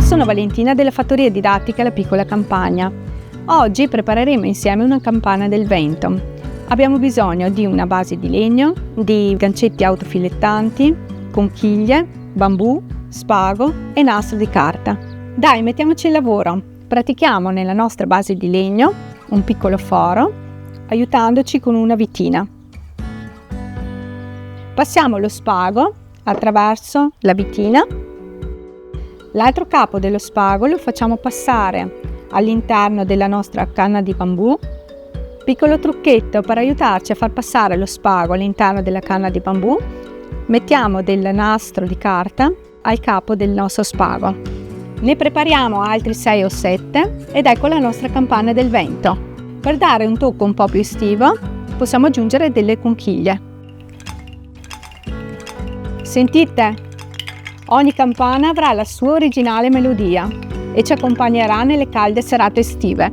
Sono Valentina della Fattoria Didattica La Piccola Campagna. Oggi prepareremo insieme una campana del vento. Abbiamo bisogno di una base di legno, di gancetti autofilettanti, conchiglie, bambù, spago e nastro di carta. Dai, mettiamoci al lavoro. Pratichiamo nella nostra base di legno un piccolo foro, aiutandoci con una vitina. Passiamo lo spago attraverso la vitina. L'altro capo dello spago lo facciamo passare all'interno della nostra canna di bambù. Piccolo trucchetto per aiutarci a far passare lo spago all'interno della canna di bambù: mettiamo del nastro di carta al capo del nostro spago. Ne prepariamo altri 6 o 7 ed ecco la nostra campana del vento. Per dare un tocco un po' più estivo possiamo aggiungere delle conchiglie. Sentite? Ogni campana avrà la sua originale melodia e ci accompagnerà nelle calde serate estive.